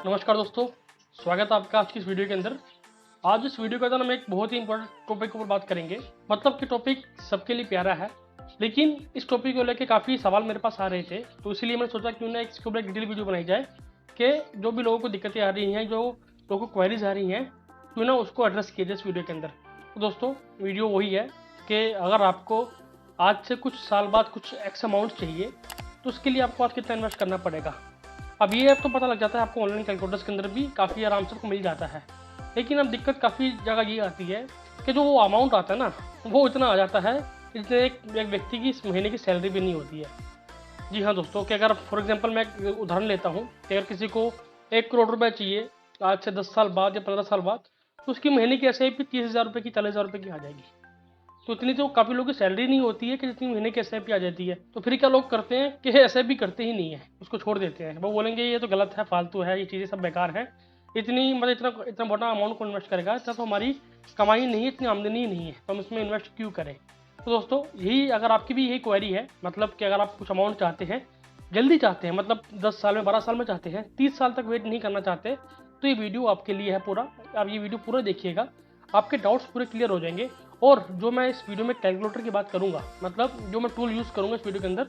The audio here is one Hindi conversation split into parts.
नमस्कार दोस्तों, स्वागत है आपका आज की इस वीडियो के अंदर। आज इस वीडियो के अंदर हम एक बहुत ही इंपॉर्टेंट टॉपिक के ऊपर बात करेंगे। मतलब कि टॉपिक सबके लिए प्यारा है, लेकिन इस टॉपिक को लेकर काफ़ी सवाल मेरे पास आ रहे थे, तो इसीलिए मैंने सोचा क्यों ना इसके ऊपर एक डिटेल वीडियो बनाई जाए कि जो भी लोगों को दिक्कतें आ रही हैं, जो लोगों को क्वेरीज आ रही हैं, क्यों ना उसको एड्रेस किया जाए इस वीडियो के अंदर। तो दोस्तों, वीडियो वही है कि अगर आपको आज से कुछ साल बाद कुछ एक्स अमाउंट चाहिए, तो उसके लिए आपको आज कितना इन्वेस्ट करना पड़ेगा। अब ये तो पता लग जाता है आपको ऑनलाइन कैलकुलेटर्स के अंदर भी काफ़ी आराम से आपको मिल जाता है। लेकिन अब दिक्कत काफ़ी जगह ये आती है कि जो वो अमाउंट आता है ना, वो इतना आ जाता है जितने एक महीने की इस महीने की सैलरी भी नहीं होती है। जी हाँ दोस्तों, कि अगर फॉर एग्जांपल मैं एक उदाहरण लेता हूँ कि अगर किसी को 1 करोड़ रुपए चाहिए आज से 10 साल बाद या 15 साल बाद, तो उसकी महीने की एस आई पी 30,000 रुपये की 40,000 रुपये की आ जाएगी। तो इतनी तो काफ़ी लोगों की सैलरी नहीं होती है कि जितनी महीने की एसआईपी आ जाती है। तो फिर क्या लोग करते हैं कि एसआईपी करते ही नहीं है, उसको छोड़ देते हैं। वो बोलेंगे ये तो गलत है, फालतू है, ये चीज़ें सब बेकार है। इतनी मतलब इतना इतना बड़ा अमाउंट को इन्वेस्ट करेगा, इतना तो हमारी कमाई नहीं है, इतनी आमदनी नहीं है, तो हम इसमें इन्वेस्ट क्यों करें। तो दोस्तों, यही अगर आपकी भी यही क्वेरी है, मतलब कि अगर आप कुछ अमाउंट चाहते हैं, जल्दी चाहते हैं, मतलब 10 साल में 12 साल में चाहते हैं, 30 साल तक वेट नहीं करना चाहते, तो ये वीडियो आपके लिए है पूरा। आप ये वीडियो पूरा देखिएगा, आपके डाउट्स पूरे क्लियर हो जाएंगे। और जो मैं इस वीडियो में कैलकुलेटर की बात करूंगा, मतलब जो मैं टूल यूज़ करूंगा इस वीडियो के अंदर,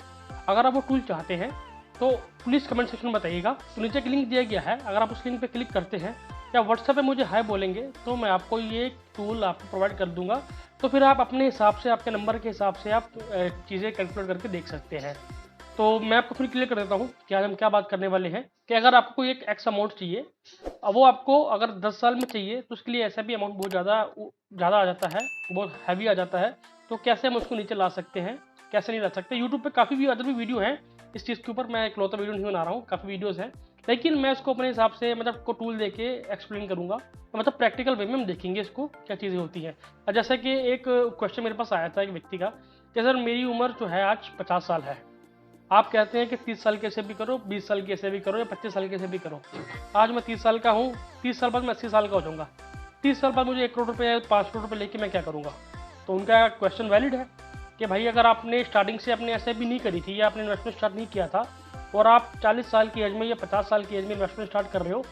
अगर आप वो टूल चाहते हैं तो प्लीज़ कमेंट सेक्शन में बताइएगा। तो नीचे एक लिंक दिया गया है, अगर आप उस लिंक पे क्लिक करते हैं या व्हाट्सएप पे मुझे हाय बोलेंगे, तो मैं आपको ये टूल आपको प्रोवाइड कर दूंगा। तो फिर आप अपने हिसाब से, आपके नंबर के हिसाब से आप चीज़ें कैलकुलेट करके देख सकते हैं। तो मैं आपको फिर क्लियर कर देता हूँ कि आज हम क्या बात करने वाले हैं। कि अगर आपको कोई एक एक्स अमाउंट चाहिए, अब वो आपको अगर 10 साल में चाहिए, तो उसके लिए ऐसा भी अमाउंट बहुत ज़्यादा आ जाता है, बहुत हैवी आ जाता है। तो कैसे हम उसको नीचे ला सकते हैं, कैसे नहीं ला सकते। यूट्यूब पे काफ़ी भी अदर भी वीडियो हैं इस चीज़ के ऊपर, मैं इकलौता वीडियो नहीं बना रहा हूँ, काफ़ी वीडियोज़ हैं। लेकिन मैं इसको अपने हिसाब से, मतलब को टूल दे के एक्सप्लेन करूँगा, मतलब प्रैक्टिकल वे में हम देखेंगे इसको क्या चीज़ें होती हैं। जैसे कि एक क्वेश्चन मेरे पास आया था एक व्यक्ति का कि सर मेरी उम्र जो है आज 50 साल है, आप कहते हैं कि 30 साल की एसआईपी करो, 20 साल की एसआईपी करो या 25 साल की एसआईपी करो। आज मैं 30 साल का हूँ, 30 साल बाद मैं 80 साल का हो जाऊँगा। 30 साल बाद मुझे 1 करोड़ रुपये या 5 करोड़ रुपये लेके मैं क्या करूँगा। तो उनका क्वेश्चन वैलिड है कि भाई अगर आपने स्टार्टिंग से अपनी एसआईपी नहीं करी थी या आपने इन्वेस्टमेंट स्टार्ट नहीं किया था, और आप 40 साल की एज में या 50 साल की एज में इन्वेस्टमेंट स्टार्ट कर रहे हो,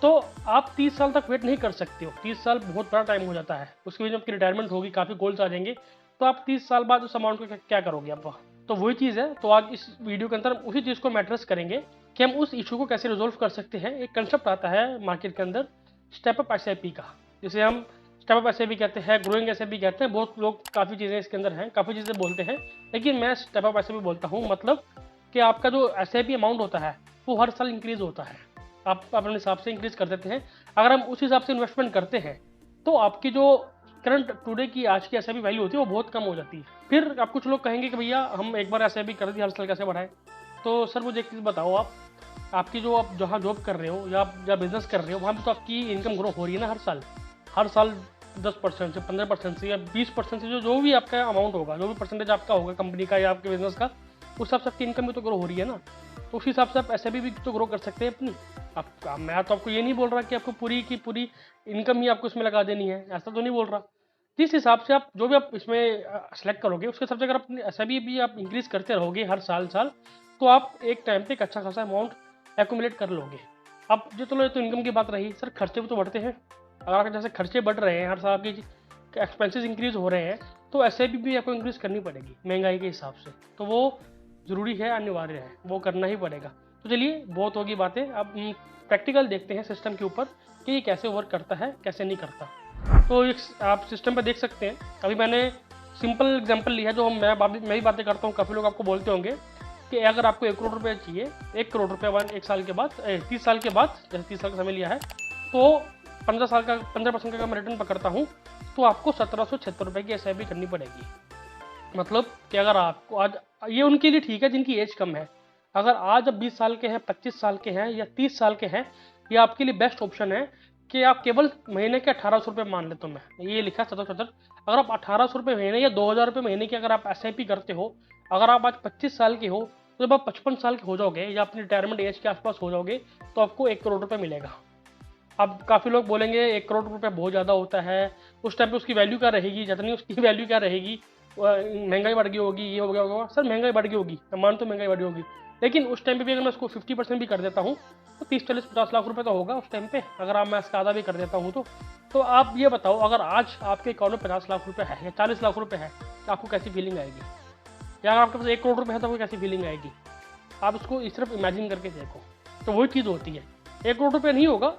तो आप 30 साल तक वेट नहीं कर सकते हो। 30 साल बहुत बड़ा टाइम हो जाता है, उसके बाद आपकी रिटायरमेंट होगी, काफ़ी गोल्स आ जाएंगे। तो आप 30 साल बाद उस अमाउंट को क्या करोगे आप। तो वही चीज़ है। तो आज इस वीडियो के अंदर उसी चीज़ को मैं एड्रेस करेंगे कि हम उस इशू को कैसे रिजोल्व कर सकते हैं। एक कंसेप्ट आता है मार्केट के अंदर स्टेप अप एसआईपी का, जिसे हम स्टेप अप एसआईपी कहते हैं, ग्रोइंग एसआईपी कहते हैं। बहुत लोग काफ़ी चीज़ें इसके अंदर हैं, काफ़ी चीज़ें बोलते हैं, लेकिन मैं स्टेप अप एसआईपी बोलता हूँ। मतलब कि आपका जो एसआईपी अमाउंट होता है वो हर साल इंक्रीज होता है, आप अपने हिसाब से इंक्रीज कर देते हैं। अगर हम उस हिसाब से इन्वेस्टमेंट करते हैं, तो आपकी जो करंट टुडे की आज की एसआईपी वैल्यू होती है वो बहुत कम हो जाती है। फिर आप कुछ लोग कहेंगे कि भैया हम एक बार एसआईपी कर दी, हर साल कैसे बढ़ाएं। तो सर मुझे एक चीज़ बताओ, आपकी जो आप जहाँ जॉब कर रहे हो या आप जहाँ बिजनेस कर रहे हो, वहाँ भी तो आपकी इनकम ग्रो हो रही है ना हर साल 10% से 15% से या 20% से, जो जो भी आपका अमाउंट होगा, जो भी परसेंटेज आपका होगा कंपनी का या आपके बिजनेस का, उस हिसाब से आपकी इनकम भी तो ग्रो हो रही है ना। तो उस हिसाब से आप एसआईपी भी तो ग्रो कर सकते हैं अपनी। मैं तो आपको ये नहीं बोल रहा कि आपको पूरी की पूरी इनकम ही आपको इसमें लगा देनी है, ऐसा तो नहीं बोल रहा। जिस हिसाब से आप जो भी आप इसमें सेलेक्ट करोगे, उसके हिसाब से अगर अपनी एसआईपी भी आप इंक्रीज करते रहोगे हर साल, तो आप एक टाइम पे एक अच्छा खासा अमाउंट एक्यूमुलेट कर लोगे। अब जो चलो ये तो इनकम की बात रही, सर खर्चे भी तो बढ़ते हैं। अगर आपके जैसे खर्चे बढ़ रहे हैं, हर साल आपकी एक्सपेंसेस इंक्रीज हो रहे हैं, तो एसआईपी भी आपको इंक्रीज करनी पड़ेगी महंगाई के हिसाब से। तो वो ज़रूरी है, अनिवार्य है, वो करना ही पड़ेगा। तो चलिए बहुत होगी बातें, अब प्रैक्टिकल देखते हैं सिस्टम के ऊपर कि ये कैसे वर्क करता है, कैसे नहीं करता। तो आप सिस्टम पर देख सकते हैं, अभी मैंने सिंपल एग्जांपल लिया, जो मैं ही बातें करता हूँ, काफ़ी लोग आपको बोलते होंगे कि अगर आपको 1 करोड़ रुपये चाहिए, 1 करोड़ रुपये एक साल के बाद, 30 साल के बाद, जैसे 30 साल का समय लिया है, तो 15% का मैं रिटर्न पकड़ता हूँ, तो आपको 1776 रुपये की एसआईपी करनी पड़ेगी। मतलब कि अगर आपको आज, ये उनके लिए ठीक है जिनकी एज कम है। अगर आज आप 20 साल के हैं, 25 साल के हैं या 30 साल के हैं, ये आपके लिए बेस्ट ऑप्शन है कि आप केवल महीने के 1800 रुपये मान लेता हूँ मैं, ये लिखा है 77। अगर आप 1800 रुपये महीने या 2000 रुपये महीने की अगर आप एसआईपी करते हो, अगर आप आज 25 साल के हो, तो जब आप 55 साल के हो जाओगे या अपनी रिटायरमेंट एज के आसपास हो जाओगे, तो आपको 1 करोड़ रुपये मिलेगा। अब काफ़ी लोग बोलेंगे 1 करोड़ रुपये बहुत ज़्यादा होता है, उस टाइम पे उसकी वैल्यू क्या रहेगी, जितनी उसकी वैल्यू क्या रहेगी, महंगाई बढ़ गई होगी, ये हो गया होगा। सर महंगाई बढ़ गई होगी, मैं मानता हूँ महंगाई बढ़ी होगी, लेकिन उस टाइम पे भी अगर मैं उसको 50% भी कर देता हूँ तो 30-40-50 लाख रुपए तो होगा उस टाइम पे, अगर आप मैं इसका आधा भी कर देता हूँ तो आप ये बताओ, अगर आज आपके अकाउंट में 50 लाख रुपए है या 40 लाख रुपए है तो आपको कैसी फीलिंग आएगी? या अगर आपके पास 1 करोड़ रुपए है तो आपको कैसी फीलिंग आएगी? आप उसको इस तरफ इमेजिन करके देखो। तो वही चीज़ होती है, 1 करोड़ रुपये नहीं होगा,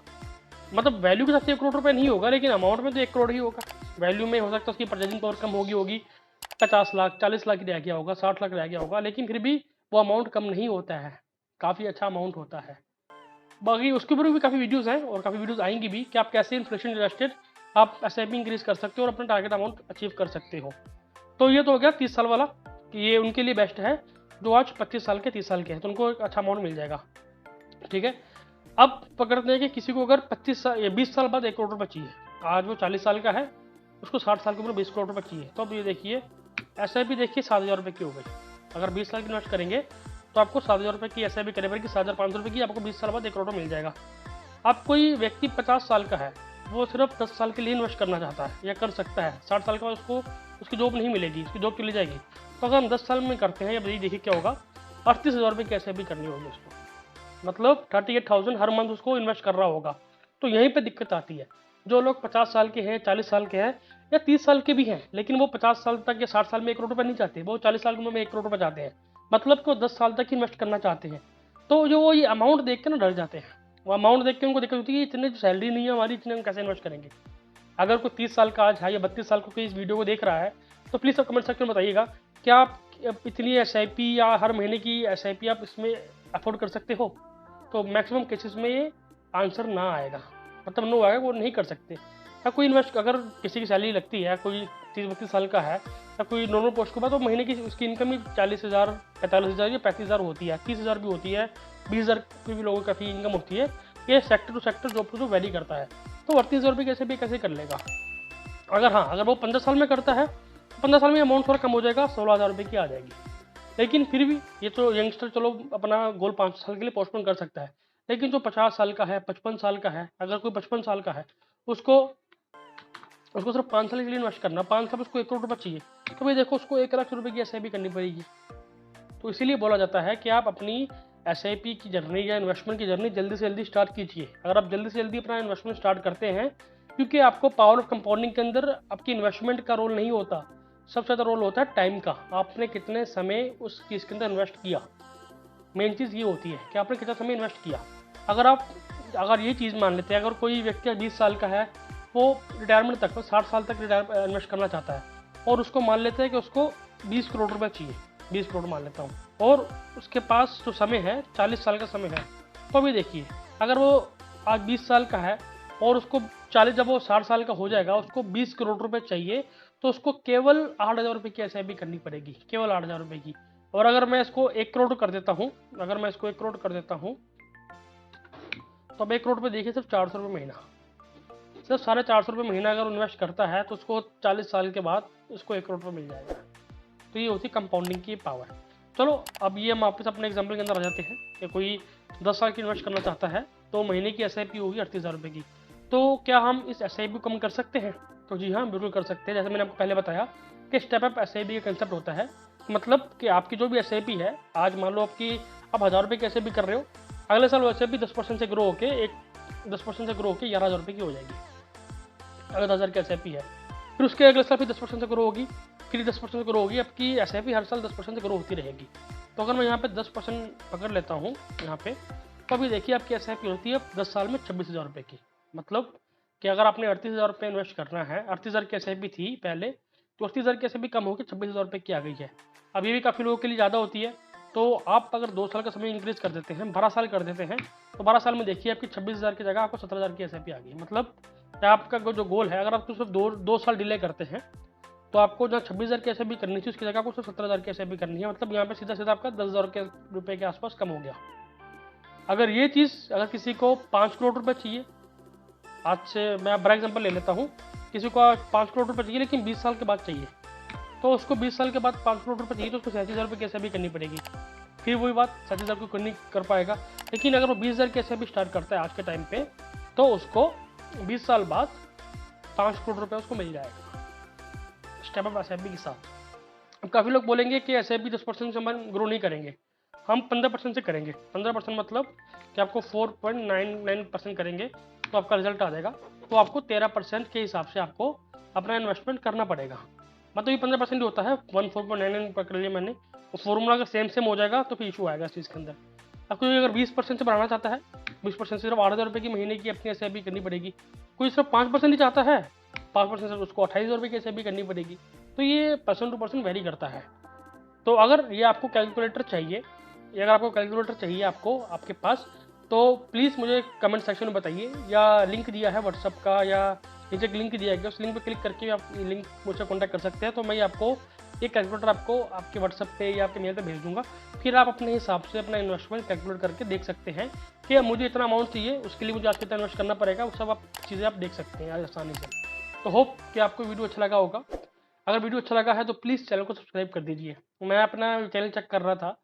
मतलब वैल्यू के हिसाब से 1 करोड़ रुपये नहीं होगा, लेकिन अमाउंट में तो 1 करोड़ ही होगा। वैल्यू में हो सकता है उसकी परचेजिंग पावर कम होगी 50 लाख 40 लाख ही रह गया होगा, 60 लाख रह गया होगा, लेकिन फिर भी वो अमाउंट कम नहीं होता है, काफ़ी अच्छा अमाउंट होता है। बाकी उसके ऊपर भी काफ़ी वीडियोज़ हैं और काफ़ी वीडियोज़ आएंगी भी कि आप कैसे इन्फ्लेशन एडजस्टेड आप एसआईपी इंक्रीज कर सकते हो और अपना टारगेट अमाउंट अचीव कर सकते हो। तो ये तो हो गया 30 साल वाला, कि ये उनके लिए बेस्ट है जो आज 25 साल के 30 साल के हैं, तो उनको एक अच्छा अमाउंट मिल जाएगा। ठीक है, अब पकड़ते हैं कि किसी को अगर 25 साल या 20 साल बाद 1 करोड़ रुपये चाहिए, आज वो 40 साल का है, उसको 60 साल की उम्र 20 करोड़ रुपये चाहिए, तो अब ये देखिए एसआईपी देखिए 7,000 रुपये की हो गई। अगर 20 साल की इन्वेस्ट करेंगे तो आपको 7,000 रुपये की एसआईपी करनी पड़ेगी, 7,500 रुपये की, आपको 20 साल बाद 1 करोड़ मिल जाएगा। अब कोई व्यक्ति 50 साल का है, वो सिर्फ 10 साल के लिए इन्वेस्ट करना चाहता है या कर सकता है, 60 साल के बाद उसको उसकी जॉब नहीं मिलेगी, उसकी जॉब चली जाएगी, तो अगर हम 10 साल में करते हैं, या देखिए क्या होगा, 38,000 रुपये की एसआईपी करनी होगी उसको, मतलब 38,000 हर मंथ उसको इन्वेस्ट कर रहा होगा। तो यहीं पे दिक्कत आती है, जो लोग 50 साल के हैं, 40 साल के हैं या 30 साल के भी हैं, लेकिन वो 50 साल तक या 60 साल में 1 करोड़ रुपये नहीं चाहते, वो 40 साल की उम्र में 1 करोड़ रुपये चाहते हैं, मतलब कि वो 10 साल तक इन्वेस्ट करना चाहते हैं। तो जो वो ये अमाउंट देख के ना डर जाते हैं, वो अमाउंट देख के उनको दिक्कत होती है कि इतने सैलरी नहीं है हमारी, इतने हम कैसे इन्वेस्ट करेंगे। अगर कोई 30 साल का आज है या 32 साल को कोई इस वीडियो को देख रहा है, तो प्लीज़ आप कमेंट सेक्शन में बताइएगा, क्या आप इतनी एसआईपी या हर महीने की एसआईपी आप इसमें अफोर्ड कर सकते हो? तो मैक्सिमम केसेस में ये आंसर ना आएगा, मतलब नो आएगा, वो नहीं कर सकते। या कोई इन्वेस्ट, अगर किसी की सैलरी लगती है, कोई 30-32 साल का है या कोई नॉर्मल पोस्ट के बाद, तो महीने की उसकी इनकम ही 40,000 45,000 या 35,000 होती है, 30,000 भी होती है, 20,000 की भी लोगों की काफ़ी इनकम होती है। ये sector to sector, job to job vary करता है। तो 38,000 रुपये कैसे भी कैसे कर लेगा? अगर हाँ, अगर वो 15 साल में करता है तो 15 साल में अमाउंट थोड़ा कम हो जाएगा, 16,000 रुपये की आ जाएगी। लेकिन फिर भी ये तो यंगस्टर चलो अपना गोल 5 साल के लिए पोस्टपोन कर सकता है, लेकिन जो 50 साल का है, 55 साल का है, अगर कोई 55 साल का है, उसको उसको सिर्फ 5 साल के लिए इन्वेस्ट करना, 5 साल उसको 1 करोड़ रुपये चाहिए, तो भाई देखो उसको 1 लाख रुपये की एसआईपी करनी पड़ेगी। तो इसीलिए बोला जाता है कि आप अपनी एसआईपी की जर्नी या इन्वेस्टमेंट की जर्नी जल्दी से जल्दी स्टार्ट कीजिए। अगर आप जल्दी से जल्दी अपना इन्वेस्टमेंट स्टार्ट करते हैं, क्योंकि आपको पावर ऑफ कंपाउंडिंग के अंदर आपकी इन्वेस्टमेंट का रोल नहीं होता, सबसे ज़्यादा रोल होता है टाइम का, आपने कितने समय उस चीज़ के अंदर इन्वेस्ट किया। मेन चीज़ ये होती है कि आपने कितना समय इन्वेस्ट किया। अगर ये चीज़ मान लेते हैं, अगर कोई व्यक्ति 20 साल का है, वो रिटायरमेंट तक 60 साल तक इन्वेस्ट करना चाहता है, और उसको मान लेते हैं कि उसको 20 करोड़ रुपये चाहिए, 20 करोड़ मान लेता हूँ, और उसके पास जो समय है 40 साल का समय है, तो अभी देखिए अगर वो आज 20 साल का है और उसको 40, जब वो 60 साल का हो जाएगा, उसको 20 करोड़ रुपए चाहिए, तो उसको केवल 8,000 रुपये की एसआईपी करनी पड़ेगी, केवल 8,000 रुपये की। और अगर मैं इसको 1 करोड़ कर देता हूँ, अगर मैं इसको 1 करोड़ कर देता हूँ, तो अब 1 करोड़ रुपये देखिए सिर्फ 400 रुपये महीना, सिर्फ 450 रुपये महीना अगर इन्वेस्ट करता है, तो उसको 40 साल के बाद उसको 1 करोड़ रुपये मिल जाएगा। तो ये होती है कंपाउंडिंग की पावर। चलो अब ये हम वापस अपने एग्जाम्पल के अंदर आ जाते हैं कि कोई 10 साल की इन्वेस्ट करना चाहता है, तो महीने की एसआईपी होगी 38,000 रुपये की। तो क्या हम इस एसआईपी को कम कर सकते हैं? तो जी हाँ, बिल्कुल कर सकते हैं। जैसे मैंने आपको पहले बताया कि स्टेप अप एसआईपी का कंसेप्ट होता है, मतलब कि आपकी जो भी एसआईपी है, आज मान लो आपकी आप 1,000 रुपये की एसआईपी कर रहे हो, अगले साल वो एसआईपी 10% से ग्रो होकर 10% से ग्रो होकर 11,000 रुपये की हो जाएगी, अगर 10,000 की एसआईपी है। फिर उसके अगले साल फिर 10% से ग्रो होगी, फिर 10% से ग्रो होगी, आपकी एसआईपी हर साल 10% से ग्रो होती रहेगी। तो अगर मैं यहाँ पे 10% पकड़ लेता हूँ यहाँ पे, तो अभी देखिए आपकी एसआईपी होती है 10 साल में 26,000 रुपये की। मतलब कि अगर आपने 38,000 रुपये इन्वेस्ट करना है, 38,000 की एसआईपी थी पहले, तो 38,000 की एसआईपी कम होकर 26,000 रुपये की आ गई है। अब ये भी काफ़ी लोगों के लिए ज़्यादा होती है, तो आप अगर 2 साल का समय इंक्रीज कर देते हैं, 12 साल कर देते हैं, तो 12 साल में देखिए आपकी 26,000 की जगह आपको 17,000 की एसआईपी आ गई। मतलब आपका जो गोल है, अगर आप सिर्फ 2 साल डिले करते हैं, तो आपको जहाँ 26,000 की एसआईपी करनी थी, उसकी जगह आपको सिर्फ 17,000 की एसआईपी करनी है। मतलब यहाँ पे सीधा सीधा आपका 10,000 रुपये के आसपास कम हो गया। अगर ये चीज़ अगर किसी को 5 करोड़ रुपये चाहिए, आज से मैं बड़ा एग्जांपल ले लेता हूँ, किसी को 5 करोड़ रुपये चाहिए लेकिन 20 साल के बाद चाहिए, तो उसको 20 साल के बाद 5 करोड़ रुपये चाहिए, तो उसको 37,000 रुपये की एसआईपी करनी पड़ेगी। फिर वही बात 37,000 को नहीं कर पाएगा। लेकिन अगर वो 20,000 की एसआईपी स्टार्ट करता है आज के टाइम पे, तो उसको 20 साल बाद 5 करोड़ रुपये उसको मिल जाएगा स्टेप अप एसआईपी के साथ। अब काफ़ी लोग बोलेंगे कि ऐसे भी 10% से हम ग्रो नहीं करेंगे, हम 15% से करेंगे। 15% मतलब कि आपको 4.99% करेंगे तो आपका रिजल्ट आ जाएगा। तो आपको 13% के हिसाब से आपको अपना इन्वेस्टमेंट करना पड़ेगा। मतलब ये 15% होता है, 4.99 पकड़ लिया मैंने। तो फॉर्मूला अगर सेम हो जाएगा तो फिर इशू आएगा इस चीज़ के अंदर। अब कोई अगर 20% से बढ़ाना चाहता है, 20% से सिर्फ 8,000 की महीने की अपनी एस करनी पड़ेगी। कोई सिर्फ 5% ही चाहता है, 5% से उसको 28,000 की एस करनी पड़ेगी। तो ये पर्सन टू पर्सन वेरी करता है। तो अगर ये आपको कैलकुलेटर चाहिए, या अगर आपको कैलकुलेटर चाहिए आपको आपके पास, तो प्लीज़ मुझे कमेंट सेक्शन में बताइए, या लिंक दिया है व्हाट्सअप का, या नीचे एक लिंक दिया गया, उस लिंक पर क्लिक करके आप लिंक मुझसे कॉन्टैक्ट कर सकते हैं। तो मैं आपको एक कैलकुलेटर आपको आपके व्हाट्सअप पे या आपके मेल पे भेज दूंगा। फिर आप अपने हिसाब से अपना इन्वेस्टमेंट कैलकुलेट करके देख सकते हैं कि मुझे इतना अमाउंट चाहिए, उसके लिए मुझे आज कितना इन्वेस्ट करना पड़ेगा, वो सब आप चीज़ें आप देख सकते हैं आज आसानी से। तो होप कि आपको वीडियो अच्छा लगा होगा। अगर वीडियो अच्छा लगा है तो प्लीज़ चैनल को सब्सक्राइब कर दीजिए। मैं अपना चैनल चेक कर रहा था,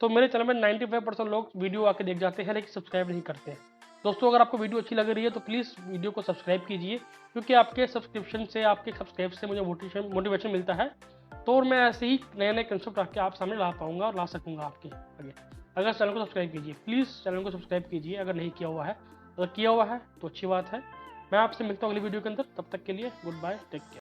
तो मेरे चैनल में 95% लोग वीडियो आके देख जाते हैं लेकिन सब्सक्राइब नहीं करते हैं। दोस्तों, अगर आपको वीडियो अच्छी लग रही है तो प्लीज़ वीडियो को सब्सक्राइब कीजिए, क्योंकि आपके सब्सक्रिप्शन से, आपके सब्सक्राइब से मुझे मोटिवेशन मिलता है। तो और मैं ऐसे ही नए कंसेप्ट रख के आप सामने ला पाऊँगा और ला सकूँगा आपके आगे। अगर चैनल को सब्सक्राइब कीजिए, प्लीज़ चैनल को सब्सक्राइब कीजिए अगर नहीं किया हुआ है। अगर किया हुआ है तो अच्छी बात है। मैं आपसे मिलता हूँ अगली वीडियो के अंदर, तब तक के लिए गुड बाय, टेक केयर।